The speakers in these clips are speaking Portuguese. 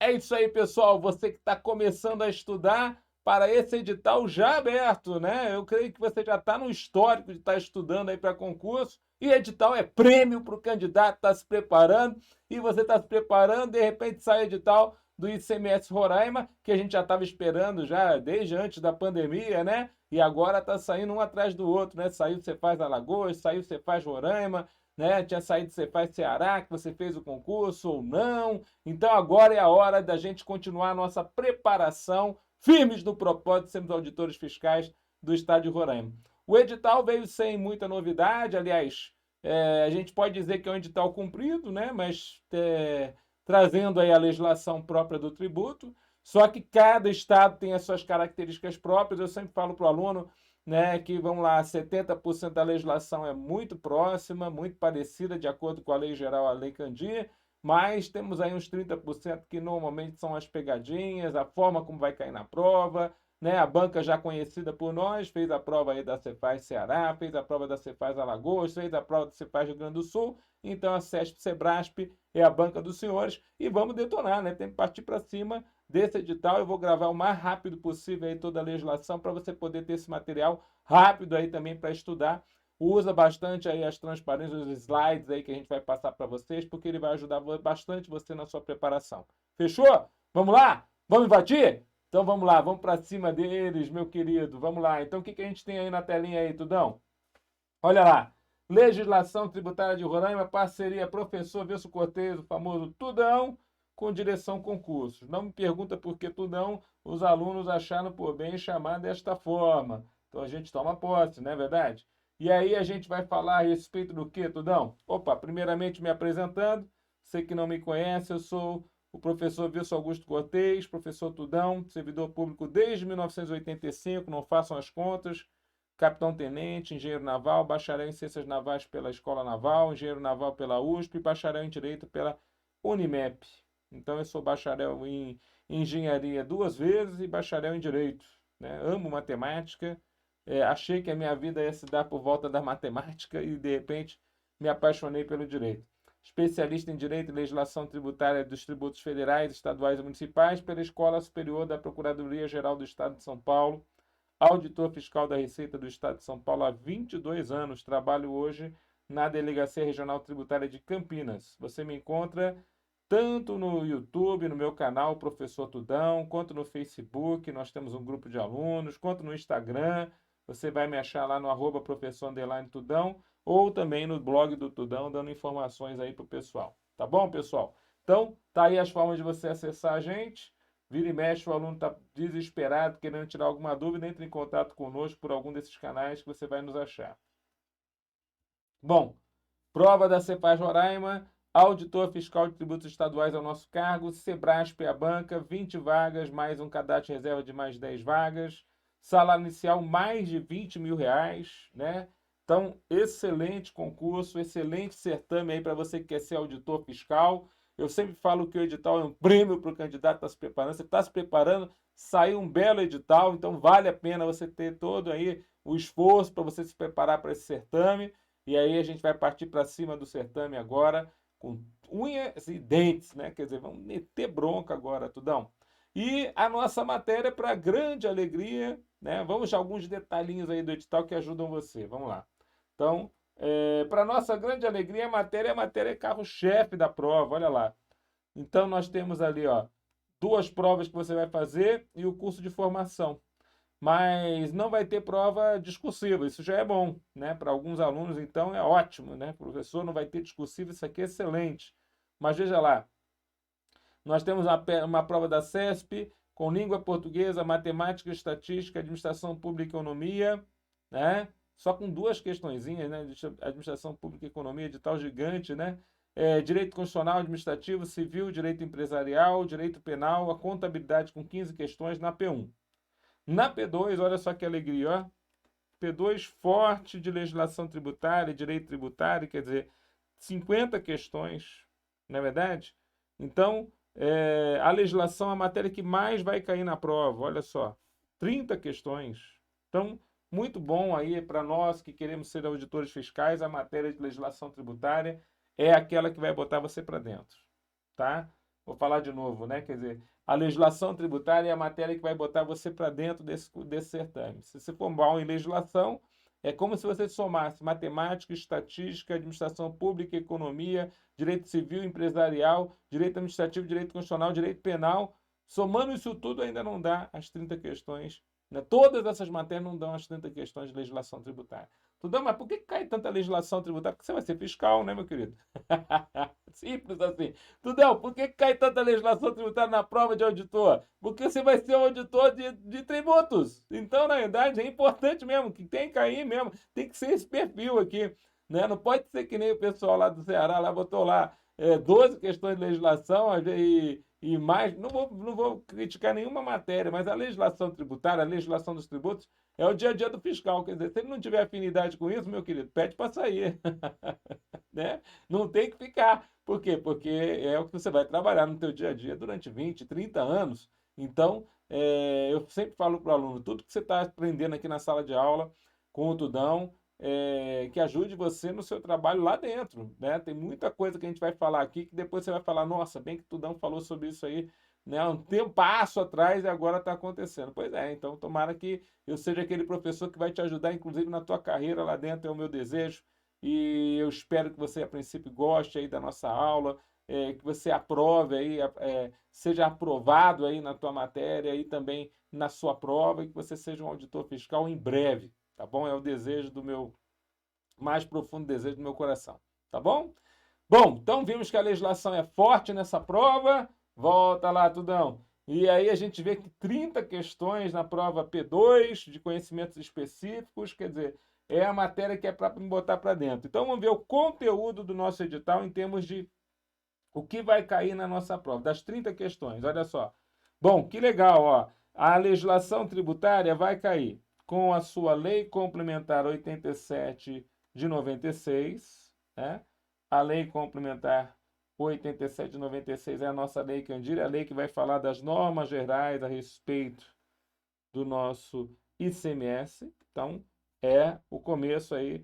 É isso aí, pessoal. Você que está começando a estudar para esse edital já aberto, né? Eu creio que você já está no histórico de estar estudando aí para concurso. E edital é prêmio para o candidato estar se preparando. E você está se preparando, de repente sai o edital do ICMS Roraima, que a gente já estava esperando já desde antes da pandemia, né? E agora está saindo um atrás do outro, né? Saiu Você Faz Alagoas, saiu Você Faz Roraima, né? Tinha saído Você Faz Ceará, que você fez o concurso ou não. Então agora é a hora da gente continuar a nossa preparação, firmes no propósito de sermos auditores fiscais do Estado de Roraima. O edital veio sem muita novidade, aliás, a gente pode dizer que é um edital cumprido, né? Mas trazendo aí a legislação própria do tributo, só que cada estado tem as suas características próprias. Eu sempre falo para o aluno, né, que, vamos lá, 70% da legislação é muito próxima, muito parecida, de acordo com a Lei Geral, a Lei Candir, mas temos aí uns 30% que normalmente são as pegadinhas, a forma como vai cair na prova, né? A banca já conhecida por nós, fez a prova aí da Cefaz Ceará, fez a prova da Cefaz Alagoas, fez a prova da Cefaz Rio Grande do Sul, então a CESP Sebrasp é a banca dos senhores e vamos detonar, né? Tem que partir para cima desse edital. Eu vou gravar o mais rápido possível aí toda a legislação para você poder ter esse material rápido aí também para estudar. Usa bastante aí as transparências, os slides aí que a gente vai passar para vocês, porque ele vai ajudar bastante você na sua preparação. Fechou? Vamos lá? Vamos invadir? Então vamos lá, vamos para cima deles, meu querido. Vamos lá. Então o que a gente tem aí na telinha aí, Tudão? Olha lá. Legislação Tributária de Roraima, parceria professor Wilson Cortez, o famoso Tudão, com direção concursos. Não me pergunta por que Tudão, os alunos acharam por bem chamar desta forma. Então a gente toma posse, não é verdade? E aí a gente vai falar a respeito do que, Tudão? Opa, primeiramente me apresentando, você que não me conhece, eu sou o professor Wilson Augusto Cortez, professor Tudão, servidor público desde 1985, não façam as contas, capitão-tenente, engenheiro naval, bacharel em ciências navais pela Escola Naval, engenheiro naval pela USP e bacharel em direito pela Unimep. Então eu sou bacharel em engenharia 2 vezes e bacharel em direito, né? Amo matemática, achei que a minha vida ia se dar por volta da matemática e de repente me apaixonei pelo direito. Especialista em Direito e Legislação Tributária dos Tributos Federais, Estaduais e Municipais pela Escola Superior da Procuradoria-Geral do Estado de São Paulo, auditor fiscal da Receita do Estado de São Paulo há 22 anos. Trabalho hoje na Delegacia Regional Tributária de Campinas. Você me encontra tanto no YouTube, no meu canal Professor Tudão, quanto no Facebook, nós temos um grupo de alunos, quanto no Instagram. Você vai me achar lá no @professor_tudão ou também no blog do Tudão, dando informações aí para o pessoal. Tá bom, pessoal? Então, tá aí as formas de você acessar a gente. Vira e mexe, o aluno está desesperado, querendo tirar alguma dúvida, entre em contato conosco por algum desses canais que você vai nos achar. Bom, prova da Cefaz Roraima, auditor fiscal de tributos estaduais ao nosso cargo, Sebrasp é a banca, 20 vagas, mais um cadastro de reserva de mais 10 vagas, salário inicial mais de R$ 20 mil, né? Então, excelente concurso, excelente certame aí para você que quer ser auditor fiscal. Eu sempre falo que o edital é um prêmio para o candidato que está se preparando. Você está se preparando, saiu um belo edital, então vale a pena você ter todo aí o esforço para você se preparar para esse certame. E aí a gente vai partir para cima do certame agora, com unhas e dentes, né? Quer dizer, vamos meter bronca agora, Tudão. E a nossa matéria, para grande alegria, né? Vamos a alguns detalhinhos aí do edital que ajudam você. Vamos lá. Então, para nossa grande alegria, a matéria é carro-chefe da prova, olha lá. Então, nós temos ali, ó, 2 provas que você vai fazer e o curso de formação. Mas não vai ter prova discursiva, isso já é bom, né? Para alguns alunos, então, é ótimo, né? O professor não vai ter discursiva, isso aqui é excelente. Mas veja lá, nós temos uma prova da CESP com língua portuguesa, matemática, estatística, administração pública e economia, né? Só com 2 questõezinhas, né? Administração pública e economia, de tal gigante, né? Direito constitucional, administrativo, civil, direito empresarial, direito penal, a contabilidade com 15 questões na P1. Na P2, olha só que alegria, ó. P2 forte de legislação tributária, direito tributário, quer dizer, 50 questões, não é verdade? Então, a legislação é a matéria que mais vai cair na prova, olha só, 30 questões. Então, muito bom aí para nós que queremos ser auditores fiscais, a matéria de legislação tributária é aquela que vai botar você para dentro, tá? Vou falar de novo, né? Quer dizer, a legislação tributária é a matéria que vai botar você para dentro desse certame. Se você for mal em legislação, é como se você somasse matemática, estatística, administração pública, economia, direito civil, empresarial, direito administrativo, direito constitucional, direito penal. Somando isso tudo, ainda não dá as 30 questões, né? Todas essas matérias não dão as 30 questões de legislação tributária. Tudão, mas por que cai tanta legislação tributária? Porque você vai ser fiscal, né, meu querido? Simples assim. Tudão, por que cai tanta legislação tributária na prova de auditor? Porque você vai ser um auditor de tributos. Então, na verdade, é importante mesmo, que tem que cair mesmo. Tem que ser esse perfil aqui. Né? Não pode ser que nem o pessoal lá do Ceará, lá botou lá 12 questões de legislação e mais. Não vou criticar nenhuma matéria, mas a legislação tributária, a legislação dos tributos, é o dia a dia do fiscal. Quer dizer, se ele não tiver afinidade com isso, meu querido, pede para sair. Né? Não tem que ficar. Por quê? Porque é o que você vai trabalhar no teu dia a dia durante 20, 30 anos. Então, eu sempre falo para o aluno, tudo que você está aprendendo aqui na sala de aula, com o Tudão, que ajude você no seu trabalho lá dentro. Né? Tem muita coisa que a gente vai falar aqui que depois você vai falar, nossa, bem que o Tudão falou sobre isso aí, né? Um tempo passo atrás e agora está acontecendo. Pois é, então tomara que eu seja aquele professor que vai te ajudar, inclusive na tua carreira lá dentro, é o meu desejo. E eu espero que você, a princípio, goste aí da nossa aula, que você aprove aí, seja aprovado aí na tua matéria e também na sua prova, e que você seja um auditor fiscal em breve, tá bom? É o desejo do meu, mais profundo desejo do meu coração, tá bom? Bom, então vimos que a legislação é forte nessa prova. Volta lá, Tudão. E aí a gente vê que 30 questões na prova P2 de conhecimentos específicos, quer dizer, é a matéria que é para me botar para dentro. Então vamos ver o conteúdo do nosso edital em termos de o que vai cair na nossa prova, das 30 questões. Olha só. Bom, que legal, ó. A legislação tributária vai cair com a sua Lei Complementar 87 de 96, né? A Lei Complementar 87 de 96 é a nossa Lei Candir, é a lei que vai falar das normas gerais a respeito do nosso ICMS. Então, é o começo aí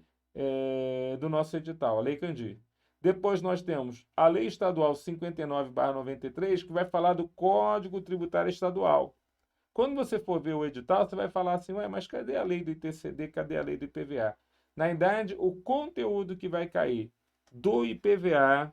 do nosso edital, a Lei Candir. Depois nós temos a Lei Estadual 59/93, que vai falar do Código Tributário Estadual. Quando você for ver o edital, você vai falar assim, ué, mas cadê a lei do ITCD, cadê a lei do IPVA? Na verdade, o conteúdo que vai cair do IPVA,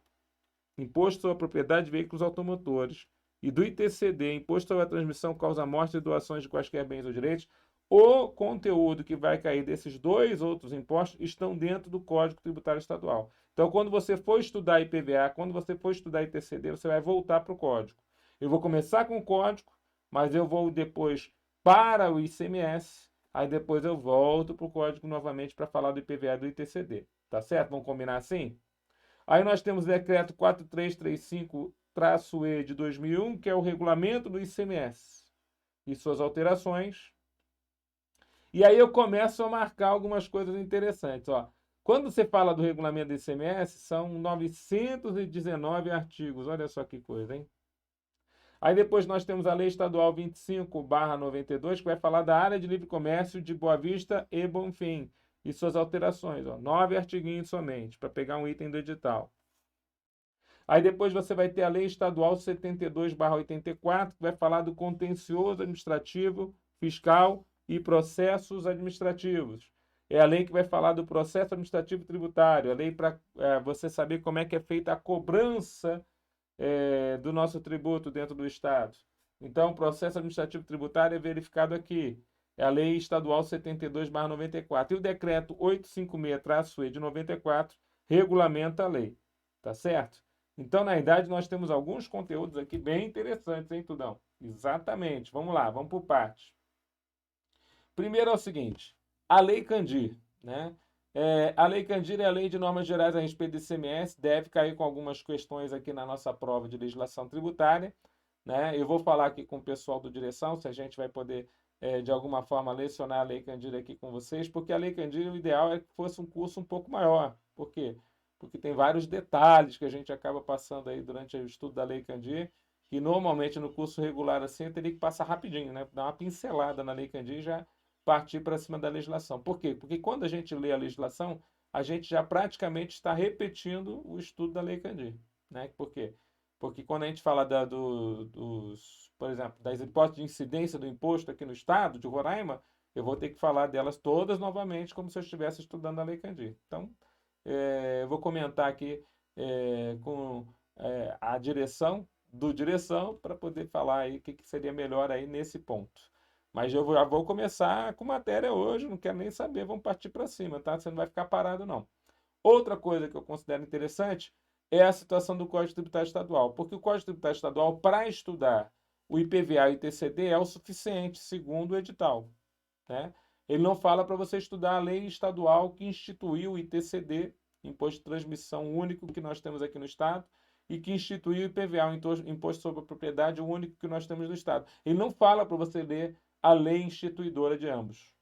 Imposto sobre a Propriedade de Veículos Automotores, e do ITCD, Imposto sobre a Transmissão, Causa-Morte e Doações de quaisquer bens ou direitos, o conteúdo que vai cair desses dois outros impostos estão dentro do Código Tributário Estadual. Então, quando você for estudar IPVA, quando você for estudar ITCD, você vai voltar para o código. Eu vou começar com o código, mas eu vou depois para o ICMS, aí depois eu volto para o código novamente para falar do IPVA e do ITCD. Tá certo? Vamos combinar assim? Aí nós temos o decreto 4335-E de 2001, que é o regulamento do ICMS e suas alterações. E aí eu começo a marcar algumas coisas interessantes. Ó. Quando você fala do regulamento do ICMS, são 919 artigos. Olha só que coisa, hein? Aí depois nós temos a Lei Estadual 25/92, que vai falar da área de livre comércio de Boa Vista e Bonfim e suas alterações. Ó. 9 artiguinhos somente, para pegar um item do edital. Aí depois você vai ter a Lei Estadual 72/84, que vai falar do contencioso administrativo, fiscal e processos administrativos. É a lei que vai falar do processo administrativo tributário, a lei para você saber como é que é feita a cobrança do nosso tributo dentro do Estado. Então, o processo administrativo tributário é verificado aqui. É a Lei Estadual 72/94. E o Decreto 856-E de 94 regulamenta a lei. Tá certo? Então, na verdade, nós temos alguns conteúdos aqui bem interessantes, hein, Tudão? Exatamente. Vamos lá, vamos por partes. Primeiro é o seguinte, a Lei Candir, né? A Lei Candir é a Lei de Normas Gerais a respeito do ICMS, deve cair com algumas questões aqui na nossa prova de legislação tributária, né? Eu vou falar aqui com o pessoal do direção, se a gente vai poder, de alguma forma, lecionar a Lei Candir aqui com vocês, porque a Lei Candir, o ideal é que fosse um curso um pouco maior. Por quê? Porque tem vários detalhes que a gente acaba passando aí durante o estudo da Lei Candir, que normalmente no curso regular assim eu teria que passar rapidinho, né? Dar uma pincelada na Lei Candir e já partir para cima da legislação. Por quê? Porque quando a gente lê a legislação, a gente já praticamente está repetindo o estudo da Lei Candir. Né? Por quê? Porque quando a gente fala por exemplo, das hipóteses de incidência do imposto aqui no estado de Roraima, eu vou ter que falar delas todas novamente, como se eu estivesse estudando a Lei Candir. Então, eu vou comentar aqui com a direção para poder falar aí o que seria melhor aí nesse ponto. Mas eu já vou começar com matéria hoje, não quero nem saber, vamos partir para cima, tá? Você não vai ficar parado, não. Outra coisa que eu considero interessante é a situação do Código Tributário Estadual, porque o Código Tributário Estadual, para estudar o IPVA e o ITCD, é o suficiente, segundo o edital, né? Ele não fala para você estudar a lei estadual que instituiu o ITCD, Imposto de Transmissão Único que nós temos aqui no Estado, e que instituiu o IPVA, o Imposto sobre a Propriedade único que nós temos no Estado. Ele não fala para você ler a lei instituidora de ambos.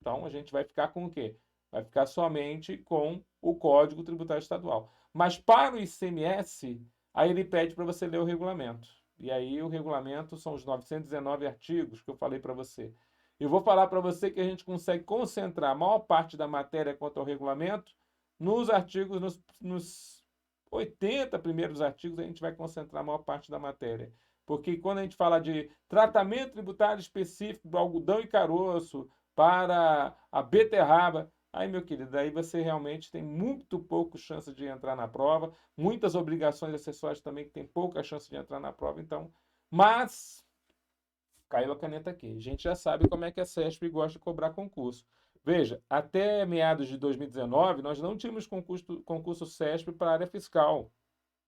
Então, a gente vai ficar com o quê? Vai ficar somente com o Código Tributário Estadual. Mas para o ICMS, aí ele pede para você ler o regulamento. E aí o regulamento são os 919 artigos que eu falei para você. Eu vou falar para você que a gente consegue concentrar a maior parte da matéria quanto ao regulamento nos artigos, nos 80 primeiros artigos, a gente vai concentrar a maior parte da matéria. Porque quando a gente fala de tratamento tributário específico do algodão e caroço, para a beterraba, aí, meu querido, aí você realmente tem muito pouco chance de entrar na prova, muitas obrigações acessórias também que tem pouca chance de entrar na prova, então, mas caiu a caneta aqui. A gente já sabe como é que a CESP gosta de cobrar concurso. Veja, até meados de 2019, nós não tínhamos concurso CESP para a área fiscal.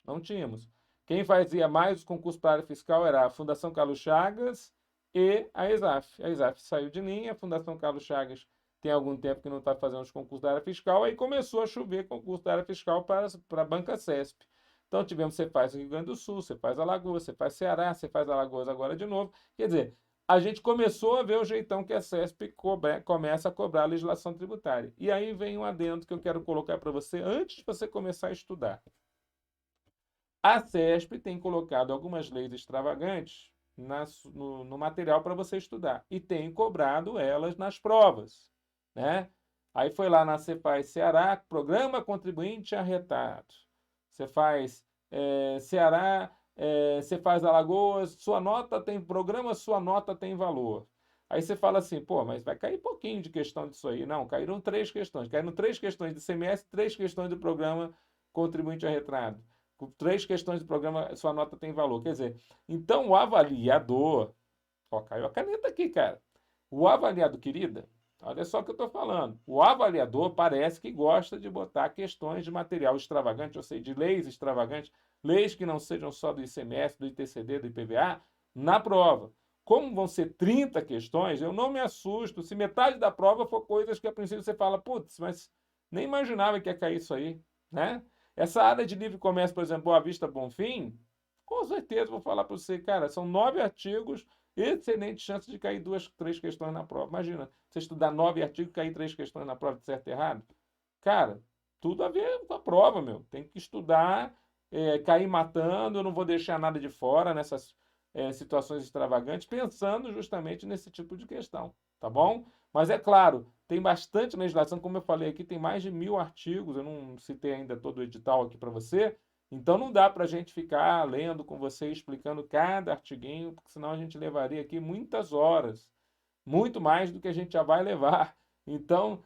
Não tínhamos. Quem fazia mais os concursos para a área fiscal era a Fundação Carlos Chagas e a ESAF. A ESAF saiu de linha, a Fundação Carlos Chagas tem algum tempo que não está fazendo os concursos da área fiscal, aí começou a chover concurso da área fiscal para a banca CESP. Então tivemos, você faz Rio Grande do Sul, você faz Alagoas, você faz Ceará, você faz Alagoas agora de novo. Quer dizer, a gente começou a ver o jeitão que a CESP começa a cobrar a legislação tributária. E aí vem um adendo que eu quero colocar para você antes de você começar a estudar. A CESP tem colocado algumas leis extravagantes no material para você estudar e tem cobrado elas nas provas, né? Aí foi lá na Cefaz Ceará, Programa Contribuinte Arretado. Você faz Ceará, você faz Alagoas, sua nota tem programa, sua nota tem valor. Aí você fala assim, pô, mas vai cair pouquinho de questão disso aí. Não, caíram 3 questões. Caíram 3 questões de ICMS, 3 questões do Programa Contribuinte Arretado. Com 3 questões do programa, sua nota tem valor. Quer dizer, então o avaliador. Ó, caiu a caneta aqui, cara. O avaliador, querida, olha só o que eu estou falando. O avaliador parece que gosta de botar questões de material extravagante, ou seja, de leis extravagantes, leis que não sejam só do ICMS, do ITCD, do IPVA, na prova. Como vão ser 30 questões, eu não me assusto se metade da prova for coisas que a princípio você fala, putz, mas nem imaginava que ia cair isso aí, né? Essa área de livre comércio, por exemplo, Boa Vista Bonfim, com certeza vou falar para você, cara, são 9 artigos, excelente chance de cair 2, 3 questões na prova. Imagina, você estudar 9 artigos e cair 3 questões na prova de certo e errado. Cara, tudo a ver com a prova, meu. Tem que estudar, cair matando, eu não vou deixar nada de fora nessas situações extravagantes, pensando justamente nesse tipo de questão, tá bom? Mas é claro, tem bastante legislação, como eu falei aqui, tem mais de 1000 artigos, eu não citei ainda todo o edital aqui para você, então não dá para a gente ficar lendo com você, explicando cada artiguinho, porque senão a gente levaria aqui muitas horas, muito mais do que a gente já vai levar. Então,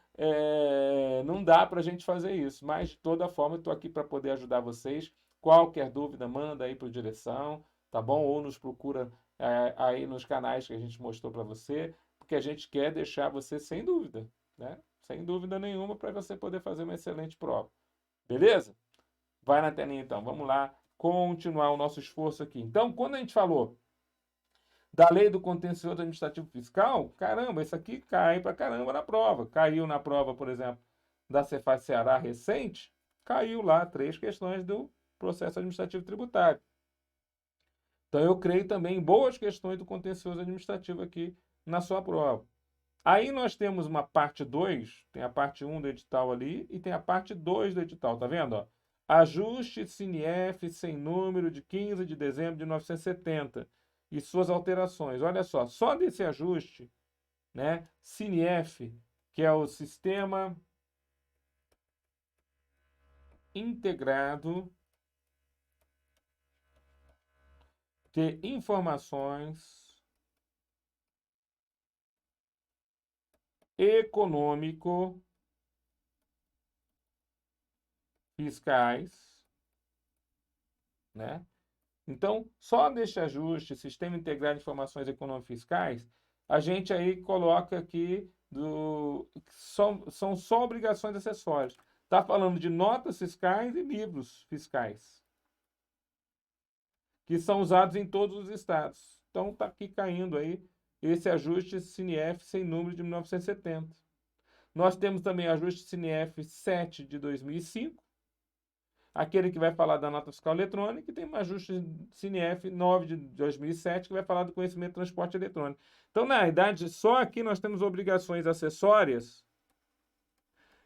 não dá para a gente fazer isso, mas de toda forma eu estou aqui para poder ajudar vocês. Qualquer dúvida, manda aí para a direção, tá bom? Ou nos procura aí nos canais que a gente mostrou para você, porque a gente quer deixar você sem dúvida, né? Sem dúvida nenhuma para você poder fazer uma excelente prova. Beleza? Vai na telinha então, vamos lá continuar o nosso esforço aqui. Então, quando a gente falou da lei do contencioso administrativo fiscal, caramba, isso aqui cai pra caramba na prova. Caiu na prova, por exemplo, da Cefaz Ceará recente, caiu lá 3 questões do processo administrativo tributário. Então, eu creio também em boas questões do contencioso administrativo aqui na sua prova. Aí nós temos uma parte 2, tem a parte 1 do edital ali e tem a parte 2 do edital, tá vendo? Ó? Ajuste CINIEF sem número de 15 de dezembro de 1970 e suas alterações. Olha só desse ajuste, né? CINIEF, que é o Sistema Integrado de informações econômico-fiscais, né? Então, só neste ajuste, Sistema Integrado de Informações Econômico-Fiscais, a gente aí coloca aqui são só obrigações acessórias. Está falando de notas fiscais e livros fiscais, que são usados em todos os estados. Então, está aqui caindo aí esse ajuste CINIEF sem número de 1970. Nós temos também ajuste CINIEF 7 de 2005, aquele que vai falar da nota fiscal eletrônica, e tem um ajuste CINIEF 9 de 2007, que vai falar do conhecimento de transporte eletrônico. Então, na verdade, só aqui nós temos obrigações acessórias,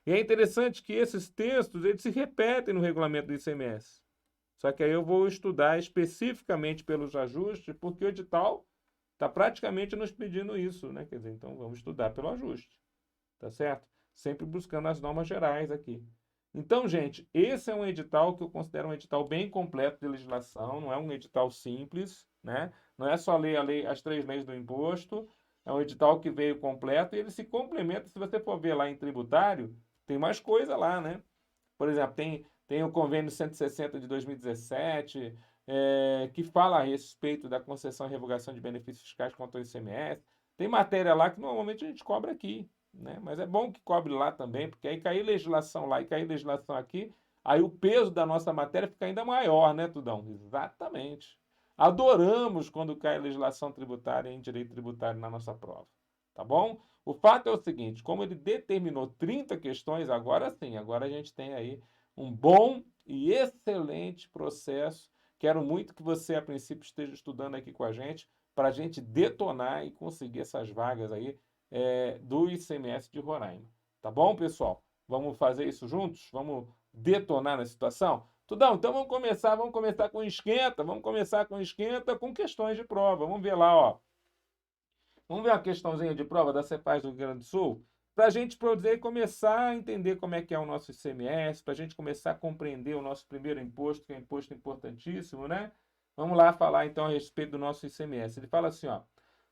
e é interessante que esses textos eles se repetem no regulamento do ICMS. Só que aí eu vou estudar especificamente pelos ajustes, porque o edital está praticamente nos pedindo isso, né? Quer dizer, então vamos estudar pelo ajuste, tá certo? Sempre buscando as normas gerais aqui. Então, gente, esse é um edital que eu considero um edital bem completo de legislação, não é um edital simples, né? Não é só ler as 3 leis do imposto, é um edital que veio completo e ele se complementa. Se você for ver lá em tributário, tem mais coisa lá, né? Por exemplo, tem o convênio 160 de 2017, que fala a respeito da concessão e revogação de benefícios fiscais contra o ICMS. Tem matéria lá que normalmente a gente cobra aqui, né? Mas é bom que cobre lá também, porque aí cair legislação lá e cair legislação aqui, aí o peso da nossa matéria fica ainda maior, né, Tudão? Exatamente. Adoramos quando cai legislação tributária em direito tributário na nossa prova, tá bom? O fato é o seguinte, como ele determinou 30 questões, agora sim, agora a gente tem aí um bom e excelente processo. Quero muito que você, a princípio, esteja estudando aqui com a gente, para a gente detonar e conseguir essas vagas aí do ICMS de Roraima. Tá bom, pessoal? Vamos fazer isso juntos? Vamos detonar na situação? Tudão, então vamos começar com esquenta, com questões de prova. Vamos ver lá, ó. Vamos ver uma questãozinha de prova da Cepaz do Rio Grande do Sul? Para a gente poder começar a entender como é que é o nosso ICMS, para a gente começar a compreender o nosso primeiro imposto, que é um imposto importantíssimo, né? Vamos lá falar então a respeito do nosso ICMS. Ele fala assim, ó.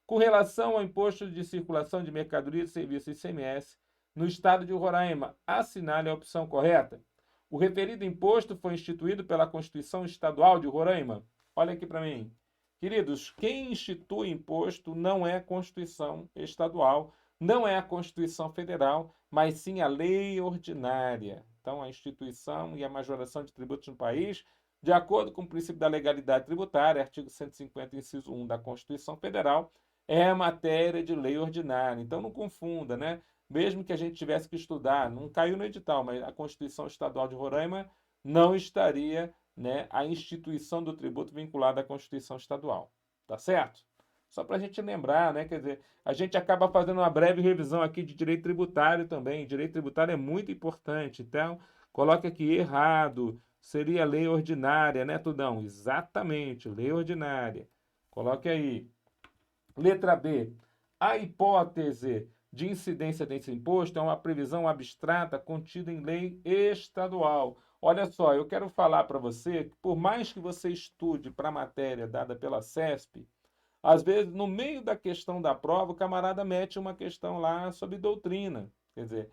Com relação ao imposto de circulação de mercadorias e serviços ICMS, no estado de Roraima, assinale a opção correta. O referido imposto foi instituído pela Constituição Estadual de Roraima. Olha aqui para mim. Queridos, quem institui imposto não é a Constituição Estadual, não é a Constituição Federal, mas sim a lei ordinária. Então, a instituição e a majoração de tributos no país, de acordo com o princípio da legalidade tributária, artigo 150, inciso 1 da Constituição Federal, é matéria de lei ordinária. Então, não confunda, né? Mesmo que a gente tivesse que estudar, não caiu no edital, mas a Constituição Estadual de Roraima não estaria, né, a instituição do tributo vinculada à Constituição Estadual. Tá certo? Só para a gente lembrar, né? Quer dizer, a gente acaba fazendo uma breve revisão aqui de direito tributário também. Direito tributário é muito importante. Então, coloque aqui errado. Seria lei ordinária, né, Tudão? Exatamente, lei ordinária. Coloque aí. Letra B. A hipótese de incidência desse imposto é uma previsão abstrata contida em lei estadual. Olha só, eu quero falar para você que por mais que você estude para a matéria dada pela CESP, às vezes no meio da questão da prova o camarada mete uma questão lá sobre doutrina. Quer dizer,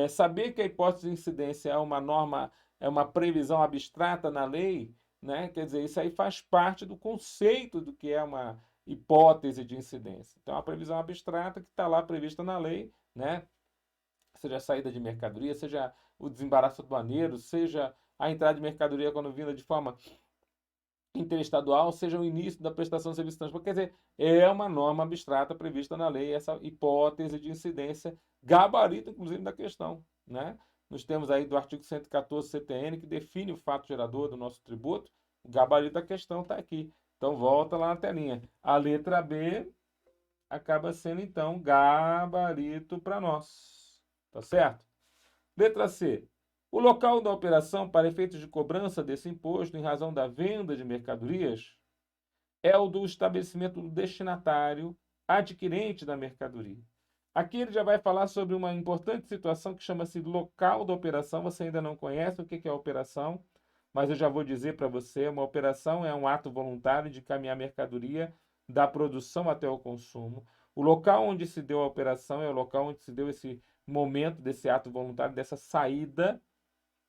saber que a hipótese de incidência é uma norma, é uma previsão abstrata na lei, né? Quer dizer, isso aí faz parte do conceito do que é uma hipótese de incidência. Então, a previsão abstrata que está lá prevista na lei, né? Seja a saída de mercadoria, seja o desembaraço aduaneiro, seja a entrada de mercadoria quando vinda de forma interestadual, seja o início da prestação de serviço de transporte. Quer dizer, é uma norma abstrata prevista na lei, essa hipótese de incidência, gabarito, inclusive, da questão, né? Nós temos aí do artigo 114 CTN, que define o fato gerador do nosso tributo, o gabarito da questão está aqui. Então, volta lá na telinha. A letra B acaba sendo, então, gabarito para nós. Tá certo? Letra C. O local da operação para efeitos de cobrança desse imposto em razão da venda de mercadorias é o do estabelecimento do destinatário adquirente da mercadoria. Aqui ele já vai falar sobre uma importante situação que chama-se local da operação. Você ainda não conhece o que é a operação, mas eu já vou dizer para você, uma operação é um ato voluntário de encaminhar mercadoria da produção até o consumo. O local onde se deu a operação é o local onde se deu esse momento desse ato voluntário, dessa saída,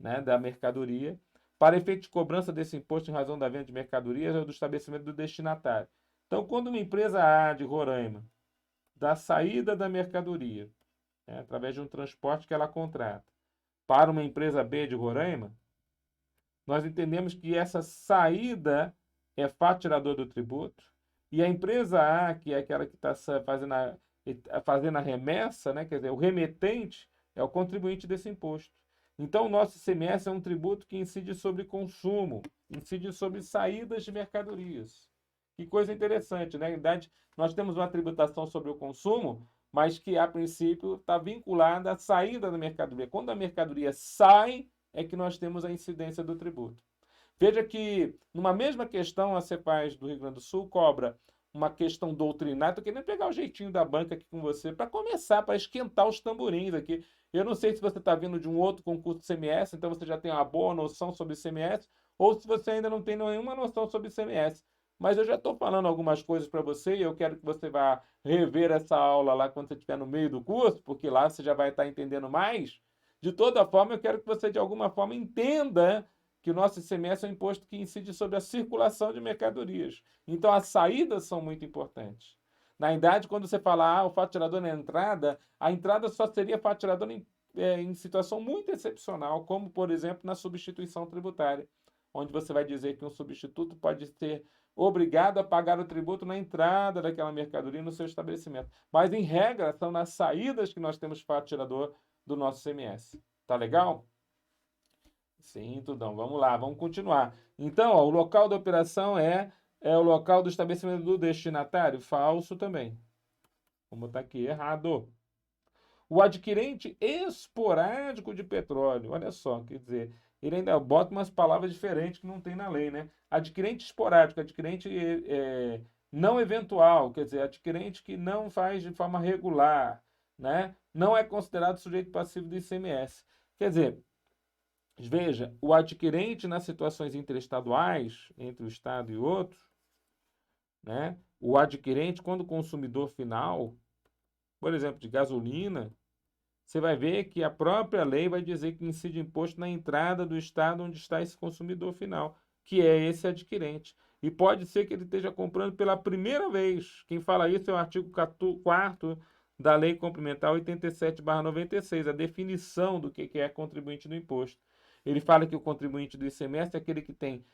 né, da mercadoria. Para efeito de cobrança desse imposto em razão da venda de mercadorias é do estabelecimento do destinatário. Então, quando uma empresa A de Roraima da saída da mercadoria, né, através de um transporte que ela contrata, para uma empresa B de Roraima, nós entendemos que essa saída é fato tirador do tributo, e a empresa A, que é aquela que está fazendo a remessa, né, quer dizer, o remetente, é o contribuinte desse imposto. Então, o nosso ICMS é um tributo que incide sobre consumo, incide sobre saídas de mercadorias. Que coisa interessante, né? Na verdade, nós temos uma tributação sobre o consumo, mas que, a princípio, está vinculada à saída da mercadoria. Quando a mercadoria sai, é que nós temos a incidência do tributo. Veja que, numa mesma questão, a CEPAS do Rio Grande do Sul cobra uma questão doutrinária. Estou querendo pegar o jeitinho da banca aqui com você para começar, para esquentar os tamborins aqui. Eu não sei se você está vindo de um outro concurso de CMS, então você já tem uma boa noção sobre CMS, ou se você ainda não tem nenhuma noção sobre CMS. Mas eu já estou falando algumas coisas para você e eu quero que você vá rever essa aula lá quando você estiver no meio do curso, porque lá você já vai estar entendendo mais. De toda forma, eu quero que você, de alguma forma, entenda que o nosso ICMS é um imposto que incide sobre a circulação de mercadorias. Então, as saídas são muito importantes. Na verdade, quando você fala, o fato tirador na entrada, a entrada só seria fato tirador em situação muito excepcional, como, por exemplo, na substituição tributária, onde você vai dizer que um substituto pode ser obrigado a pagar o tributo na entrada daquela mercadoria no seu estabelecimento. Mas, em regra, são nas saídas que nós temos fato tirador do nosso ICMS. Tá legal? Sim, Tudão. Vamos lá, vamos continuar. Então, ó, o local da operação é o local do estabelecimento do destinatário? Falso também. Vamos botar aqui, errado. O adquirente esporádico de petróleo. Olha só, quer dizer, ele ainda bota umas palavras diferentes que não tem na lei, né? Adquirente esporádico, adquirente não eventual, quer dizer, adquirente que não faz de forma regular, né? Não é considerado sujeito passivo do ICMS. Quer dizer, veja, o adquirente nas situações interestaduais, entre o Estado e outro, né? O adquirente, quando consumidor final, por exemplo, de gasolina, você vai ver que a própria lei vai dizer que incide imposto na entrada do Estado onde está esse consumidor final, que é esse adquirente. E pode ser que ele esteja comprando pela primeira vez. Quem fala isso é o artigo 4º da Lei Complementar 87/96, a definição do que é contribuinte do imposto. Ele fala que o contribuinte do ICMS é aquele que tem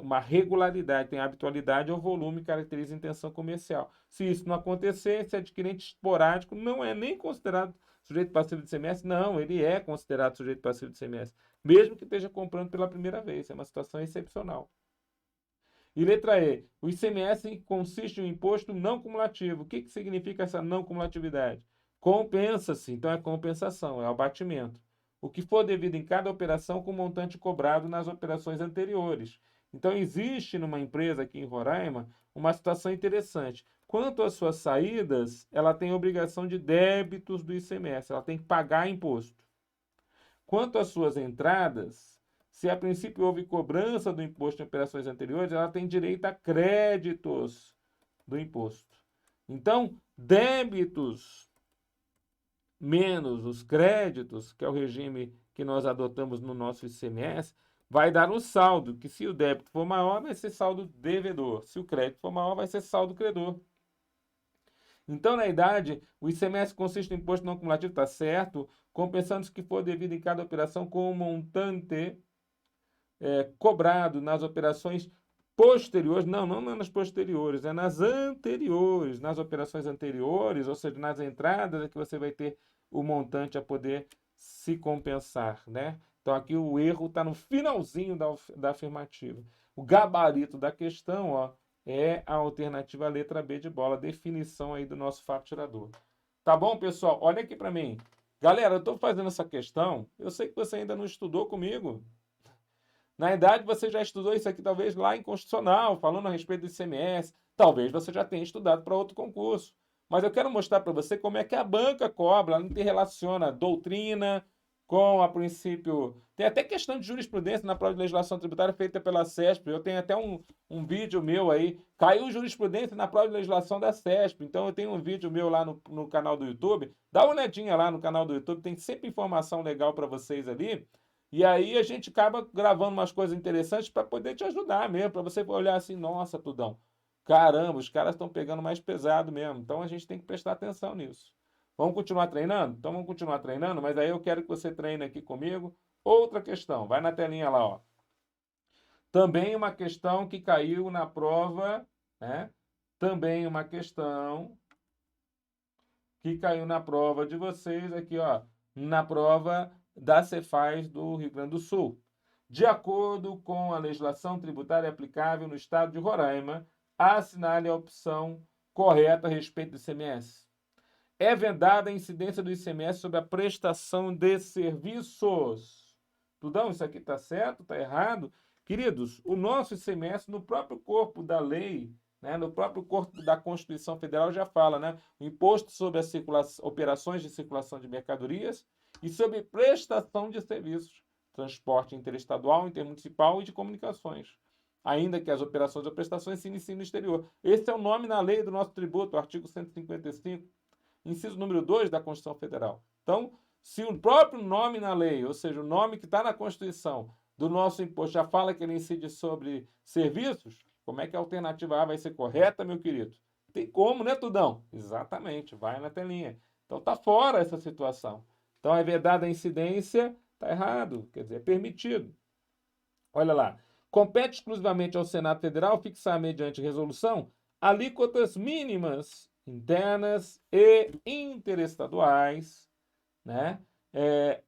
uma regularidade, tem habitualidade ou volume que caracteriza intenção comercial. Se isso não acontecer, esse adquirente esporádico não é nem considerado sujeito passivo de ICMS, não, ele é considerado sujeito passivo de ICMS, mesmo que esteja comprando pela primeira vez, é uma situação excepcional. E letra E, o ICMS consiste em um imposto não cumulativo. O que significa essa não cumulatividade? Compensa-se, então é compensação, é o abatimento. O que for devido em cada operação com o montante cobrado nas operações anteriores. Então existe numa empresa aqui em Roraima uma situação interessante. Quanto às suas saídas, ela tem obrigação de débitos do ICMS, ela tem que pagar imposto. Quanto às suas entradas, se a princípio houve cobrança do imposto em operações anteriores, ela tem direito a créditos do imposto. Então, débitos menos os créditos, que é o regime que nós adotamos no nosso ICMS, vai dar um saldo, que se o débito for maior, vai ser saldo devedor. Se o crédito for maior, vai ser saldo credor. Então, na idade, o ICMS consiste em imposto não cumulativo, está certo, compensando-se que for devido em cada operação com o montante cobrado nas operações posteriores, não nas posteriores, é nas anteriores, nas operações anteriores, ou seja, nas entradas é que você vai ter o montante a poder se compensar, né? Então aqui o erro está no finalzinho da afirmativa. O gabarito da questão, ó, é a alternativa letra B de bola, definição aí do nosso fato tirador. Tá bom, pessoal? Olha aqui para mim. Galera, eu estou fazendo essa questão, eu sei que você ainda não estudou comigo. Na verdade, você já estudou isso aqui, talvez, lá em Constitucional, falando a respeito do ICMS. Talvez você já tenha estudado para outro concurso. Mas eu quero mostrar para você como é que a banca cobra, ela interrelaciona doutrina com, a princípio, tem até questão de jurisprudência na prova de legislação tributária feita pela CESP. Eu tenho até um vídeo meu aí. Caiu jurisprudência na prova de legislação da CESP. Então, eu tenho um vídeo meu lá no canal do YouTube. Dá uma olhadinha lá no canal do YouTube, tem sempre informação legal para vocês ali. E aí a gente acaba gravando umas coisas interessantes para poder te ajudar mesmo, para você olhar assim, nossa, Tudão, caramba, os caras estão pegando mais pesado mesmo. Então, a gente tem que prestar atenção nisso. Vamos continuar treinando? Então vamos continuar treinando, mas aí eu quero que você treine aqui comigo. Outra questão, vai na telinha lá, ó. Também uma questão que caiu na prova, né? Também uma questão que caiu na prova de vocês aqui, ó, na prova da Cefaz do Rio Grande do Sul. De acordo com a legislação tributária aplicável no estado de Roraima, assinale a opção correta a respeito do ICMS. É vedada a incidência do ICMS sobre a prestação de serviços. Tudão, isso aqui está certo? Está errado? Queridos, o nosso ICMS, no próprio corpo da lei, né, no próprio corpo da Constituição Federal, já fala, né? O imposto sobre as operações de circulação de mercadorias e sobre prestação de serviços, transporte interestadual, intermunicipal e de comunicações. Ainda que as operações ou prestações se iniciem no exterior. Esse é o nome na lei do nosso tributo, o artigo 155. Inciso número 2 da Constituição Federal. Então, se o próprio nome na lei, ou seja, o nome que está na Constituição do nosso imposto já fala que ele incide sobre serviços, como é que a alternativa A vai ser correta, meu querido? Tem como, né, Tudão? Exatamente, vai na telinha. Então, está fora essa situação. Então, é vedada a incidência, está errado, quer dizer, é permitido. Olha lá. Compete exclusivamente ao Senado Federal fixar, mediante resolução, alíquotas mínimas internas e interestaduais, né?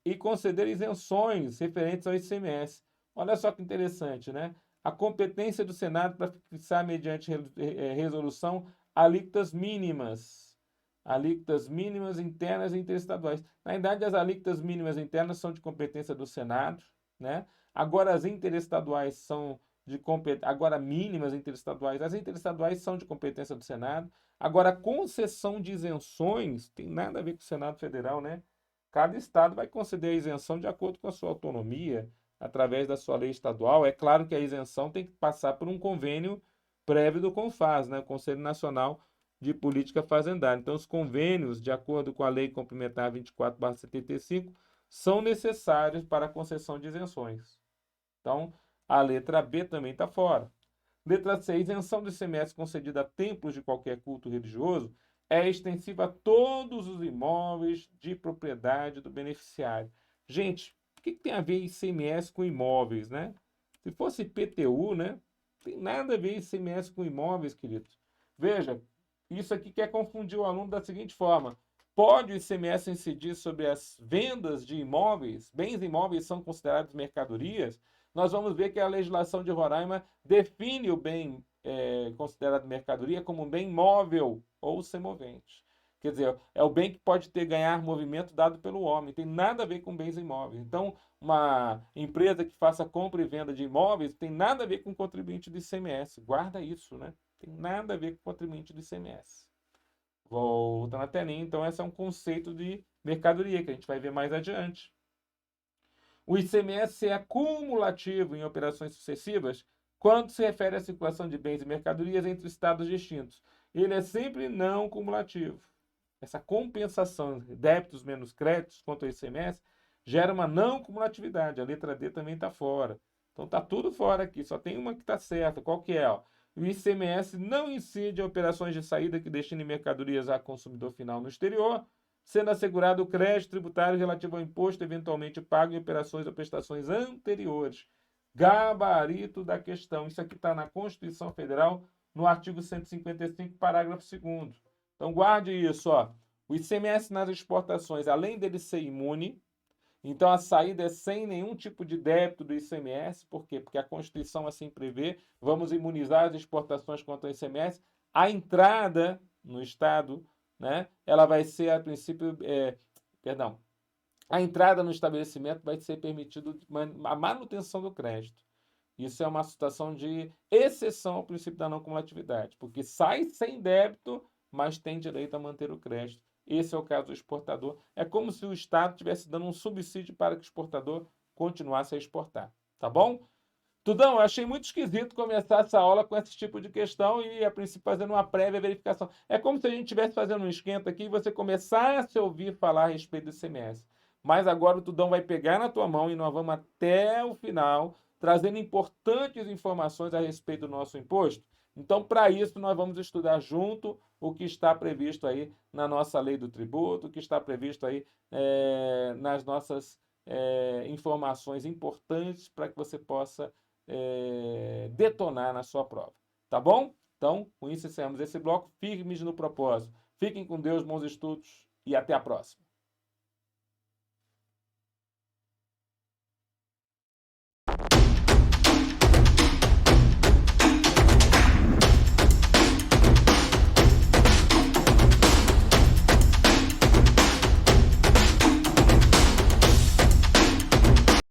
E conceder isenções referentes ao ICMS. Olha só que interessante, né? A competência do Senado para fixar, mediante resolução, alíquotas mínimas internas e interestaduais. Na verdade, as alíquotas mínimas internas são de competência do Senado, né? Agora, as interestaduais são de competência. Agora, mínimas interestaduais. As interestaduais são de competência do Senado. Agora, a concessão de isenções tem nada a ver com o Senado Federal, né? Cada estado vai conceder a isenção de acordo com a sua autonomia, através da sua lei estadual. É claro que a isenção tem que passar por um convênio prévio do CONFAS, né? Conselho Nacional de Política Fazendária. Então, os convênios, de acordo com a Lei Complementar 24/75, são necessários para a concessão de isenções. Então, a letra B também está fora. Letra C. Isenção do ICMS concedida a templos de qualquer culto religioso é extensiva a todos os imóveis de propriedade do beneficiário. Gente, o que tem a ver ICMS com imóveis, né? Se fosse IPTU, né? Não tem nada a ver ICMS com imóveis, queridos. Veja, isso aqui quer confundir o aluno da seguinte forma. Pode o ICMS incidir sobre as vendas de imóveis? Bens imóveis são considerados mercadorias? Nós vamos ver que a legislação de Roraima define o bem considerado mercadoria como um bem móvel ou semovente. Quer dizer, é o bem que pode ganhar movimento dado pelo homem. Tem nada a ver com bens imóveis. Então, uma empresa que faça compra e venda de imóveis tem nada a ver com contribuinte do ICMS. Guarda isso, né? Tem nada a ver com contribuinte do ICMS. Volta na telinha. Então, esse é um conceito de mercadoria que a gente vai ver mais adiante. O ICMS é acumulativo em operações sucessivas quando se refere à circulação de bens e mercadorias entre estados distintos. Ele é sempre não cumulativo. Essa compensação, débitos menos créditos quanto ao ICMS, gera uma não cumulatividade. A letra D também está fora. Então está tudo fora aqui, só tem uma que está certa. Qual que é? Ó? O ICMS não incide em operações de saída que destinem mercadorias a consumidor final no exterior, sendo assegurado o crédito tributário relativo ao imposto eventualmente pago em operações ou prestações anteriores. Gabarito da questão. Isso aqui está na Constituição Federal, no artigo 155, parágrafo 2º. Então, guarde isso. Ó. O ICMS nas exportações, além dele ser imune, então a saída é sem nenhum tipo de débito do ICMS. Por quê? Porque a Constituição assim prevê. Vamos imunizar as exportações contra o ICMS. A entrada no Estado, né, ela vai ser, a princípio, a entrada no estabelecimento vai ser permitido a manutenção do crédito. Isso é uma situação de exceção ao princípio da não cumulatividade, porque sai sem débito, mas tem direito a manter o crédito. Esse é o caso do exportador. É como se o Estado estivesse dando um subsídio para que o exportador continuasse a exportar. Tá bom? Tudão, eu achei muito esquisito começar essa aula com esse tipo de questão e, a princípio, fazendo uma prévia verificação. É como se a gente estivesse fazendo um esquenta aqui e você começasse a ouvir falar a respeito do ICMS. Mas agora o Tudão vai pegar na tua mão e nós vamos até o final, trazendo importantes informações a respeito do nosso imposto. Então, para isso, nós vamos estudar junto o que está previsto aí na nossa lei do tributo, o que está previsto aí nas nossas informações importantes para que você possa detonar na sua prova. Tá bom? Então, com isso encerramos esse bloco. Firmes no propósito. Fiquem com Deus, bons estudos e até a próxima.